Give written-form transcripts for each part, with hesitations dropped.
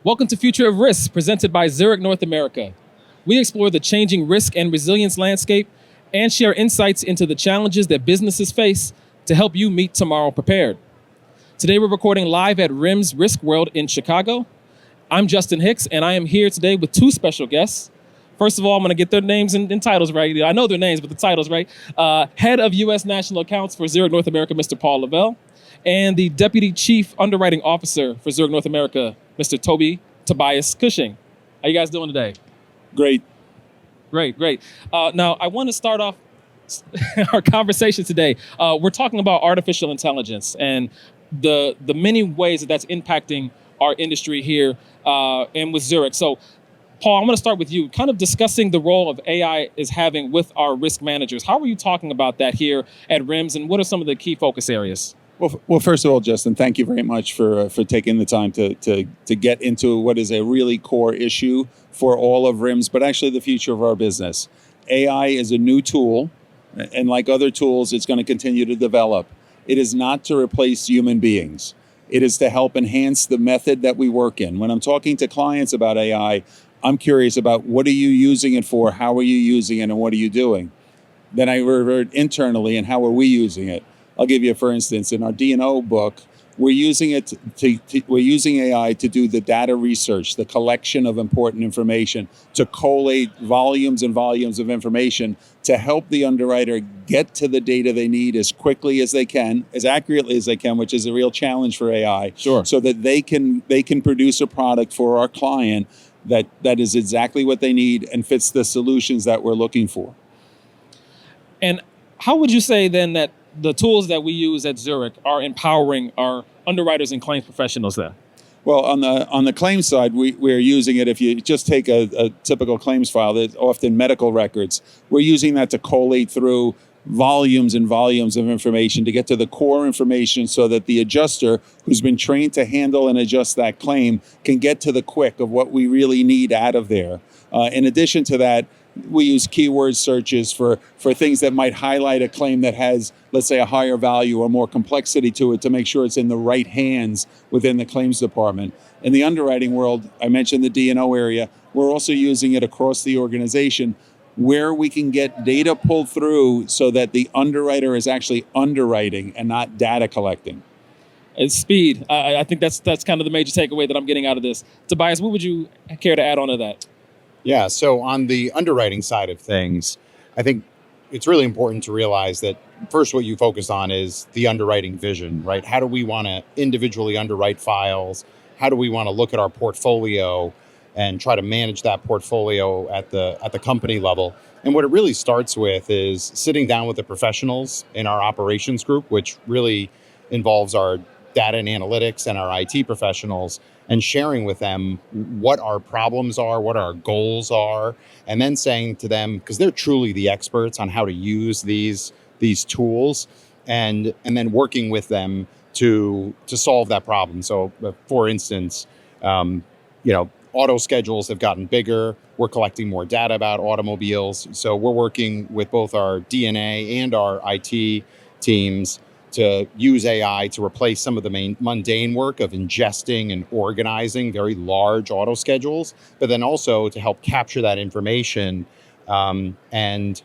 Welcome to Future of Risk, presented by Zurich North America. We explore the changing risk and resilience landscape and share insights into the challenges that businesses face to help you meet tomorrow prepared. Today we're recording live at RIMS RISKWORLD in Chicago. I'm Justin Hicks, and I am here today with two special guests. First of all, I'm going to get their names and titles right. I know their names, but the titles right. Head of U.S. National Accounts for Zurich North America, Mr. Paul Lavelle, and the Deputy Chief Underwriting Officer for Zurich North America, Mr. Tobias Cushing. How you guys doing today? Great. Great. Now, I want to start off our conversation today. We're talking about artificial intelligence and the many ways that that's impacting our industry here and with Zurich. So, Paul, I'm going to start with you, kind of discussing the role of AI is having with our risk managers. How are you talking about that here at RIMS, and what are some of the key focus areas? Well, first of all, Justin, thank you very much for taking the time to get into what is a really core issue for all of RIMS, but actually the future of our business. AI is a new tool, and like other tools, it's going to continue to develop. It is not to replace human beings. It is to help enhance the method that we work in. When I'm talking to clients about AI, I'm curious about what are you using it for, how are you using it, and what are you doing? Then I revert internally, and how are we using it? I'll give you, for instance, in our D&O book, we're using it we're using AI to do the data research, the collection of important information, to collate volumes and volumes of information to help the underwriter get to the data they need as quickly as they can, as accurately as they can, which is a real challenge for AI. Sure. So that they can produce a product for our client that is exactly what they need and fits the solutions that we're looking for. And how would you say then that the tools that we use at Zurich are empowering our underwriters and claims professionals there? Well, on the claims side, we're using it. If you just take a typical claims file, that's often medical records, we're using that to collate through volumes and volumes of information to get to the core information so that the adjuster who's been trained to handle and adjust that claim can get to the quick of what we really need out of there. In addition to that, we use keyword searches for things that might highlight a claim that has, let's say, a higher value or more complexity to it to make sure it's in the right hands within the claims department. In the underwriting world, I mentioned the D&O area, we're also using it across the organization where we can get data pulled through so that the underwriter is actually underwriting and not data collecting. It's speed. I think that's kind of the major takeaway that I'm getting out of this. Tobias, what would you care to add on to that? Yeah, so on the underwriting side of things, I think it's really important to realize that first what you focus on is the underwriting vision, right? How do we want to individually underwrite files? How do we want to look at our portfolio and try to manage that portfolio at the company level? And what it really starts with is sitting down with the professionals in our operations group, which really involves our data and analytics and our IT professionals, and sharing with them what our problems are, what our goals are, and then saying to them, because they're truly the experts on how to use these tools, and then working with them to solve that problem. So, for instance, auto schedules have gotten bigger. We're collecting more data about automobiles. So we're working with both our DNA and our IT teams to use AI to replace some of the mundane work of ingesting and organizing very large auto schedules, but then also to help capture that information and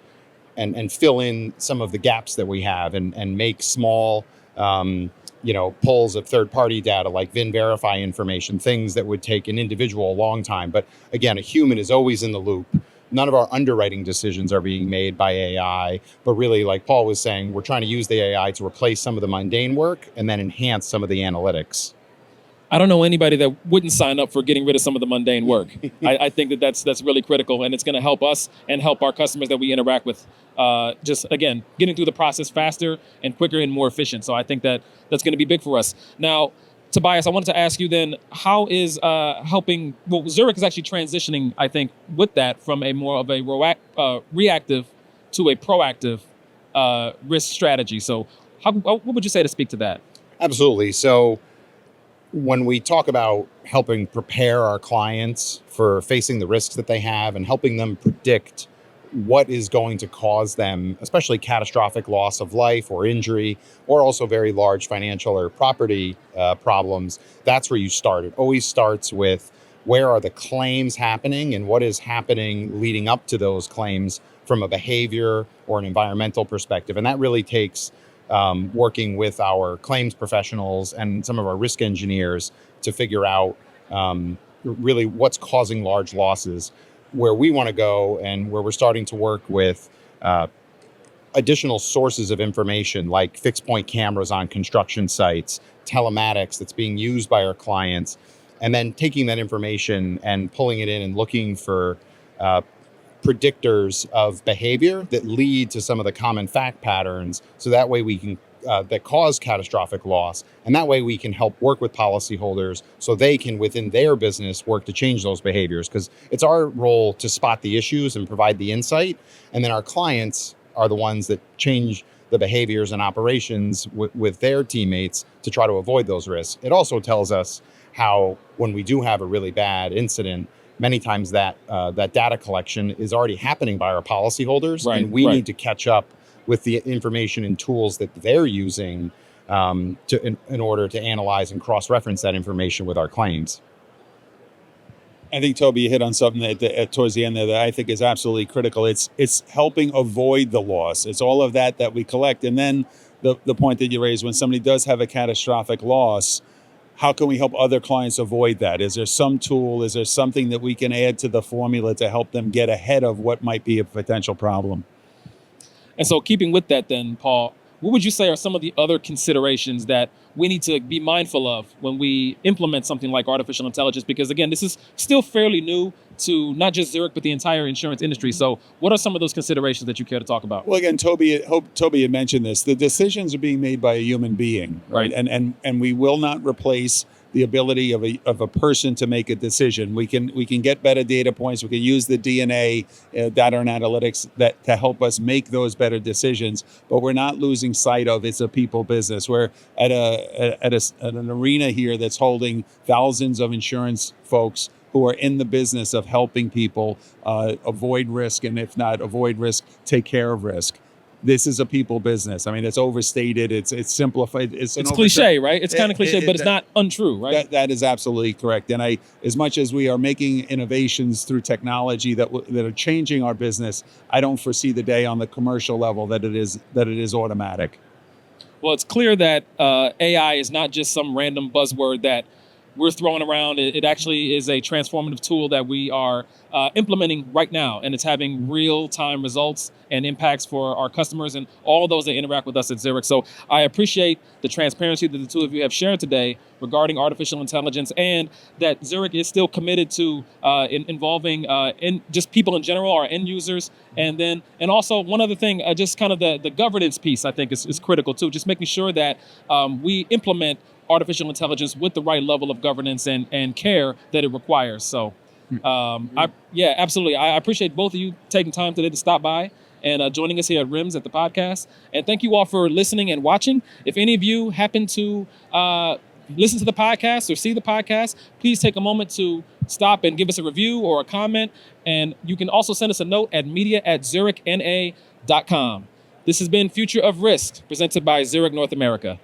fill in some of the gaps that we have and make small pulls of third-party data like VIN verify information, things that would take an individual a long time. But again, a human is always in the loop. None of our underwriting decisions are being made by AI, but really, like Paul was saying, we're trying to use the AI to replace some of the mundane work and then enhance some of the analytics. I don't know anybody that wouldn't sign up for getting rid of some of the mundane work. I think that's really critical, and it's going to help us and help our customers that we interact with. Just again, getting through the process faster and quicker and more efficient. So I think that's going to be big for us. Now, Tobias, I wanted to ask you then, how is helping? Well, Zurich is actually transitioning, I think, with that from a more of a reactive to a proactive risk strategy. So, what would you say to speak to that? Absolutely. So, when we talk about helping prepare our clients for facing the risks that they have and helping them predict what is going to cause them, especially catastrophic loss of life or injury, or also very large financial or property problems, that's where you start. It always starts with where are the claims happening and what is happening leading up to those claims from a behavior or an environmental perspective. And that really takes working with our claims professionals and some of our risk engineers to figure out really what's causing large losses. Where we want to go and where we're starting to work with additional sources of information like fixed point cameras on construction sites, telematics that's being used by our clients, and then taking that information and pulling it in and looking for predictors of behavior that lead to some of the common fact patterns. So that way we can, that cause catastrophic loss. And that way we can help work with policyholders so they can, within their business, work to change those behaviors. Because it's our role to spot the issues and provide the insight. And then our clients are the ones that change the behaviors and operations with their teammates to try to avoid those risks. It also tells us how, when we do have a really bad incident, many times that data collection is already happening by our policyholders, and we need to catch up with the information and tools that they're using in order to analyze and cross-reference that information with our claims. I think, Toby, you hit on something that towards the end there that I think is absolutely critical. It's helping avoid the loss. It's all of that we collect. And then the point that you raised, when somebody does have a catastrophic loss, how can we help other clients avoid that? Is there some tool? Is there something that we can add to the formula to help them get ahead of what might be a potential problem? And so keeping with that then, Paul, what would you say are some of the other considerations that we need to be mindful of when we implement something like artificial intelligence? Because again, this is still fairly new to not just Zurich, but the entire insurance industry. So what are some of those considerations that you care to talk about? Well, again, Toby had mentioned this. The decisions are being made by a human being, right? And we will not replace the ability of a person to make a decision. We can get better data points. We can use the DNA, data and analytics to help us make those better decisions. But we're not losing sight of it's a people business. We're at an arena here that's holding thousands of insurance folks who are in the business of helping people avoid risk, and if not avoid risk, take care of risk. This is a people business. I mean, it's overstated. It's simplified. It's cliche, right? It's kind of cliche, but it's not untrue, right? That is absolutely correct. And as much as we are making innovations through technology that are changing our business, I don't foresee the day on the commercial level that it is automatic. Well, it's clear that AI is not just some random buzzword that we're throwing around. It actually is a transformative tool that we are implementing right now, and it's having real-time results and impacts for our customers and all of those that interact with us at Zurich. So I appreciate the transparency that the two of you have shared today regarding artificial intelligence, and that Zurich is still committed to involving in just people in general, our end users, and also one other thing, just kind of the governance piece, I think is critical too. Just making sure that we implement artificial intelligence with the right level of governance and care that it requires. So, absolutely. I appreciate both of you taking time today to stop by and joining us here at RIMS at the podcast. And thank you all for listening and watching. If any of you happen to listen to the podcast or see the podcast, please take a moment to stop and give us a review or a comment. And you can also send us a note at media@zurichna.com. This has been Future of Risk, presented by Zurich North America.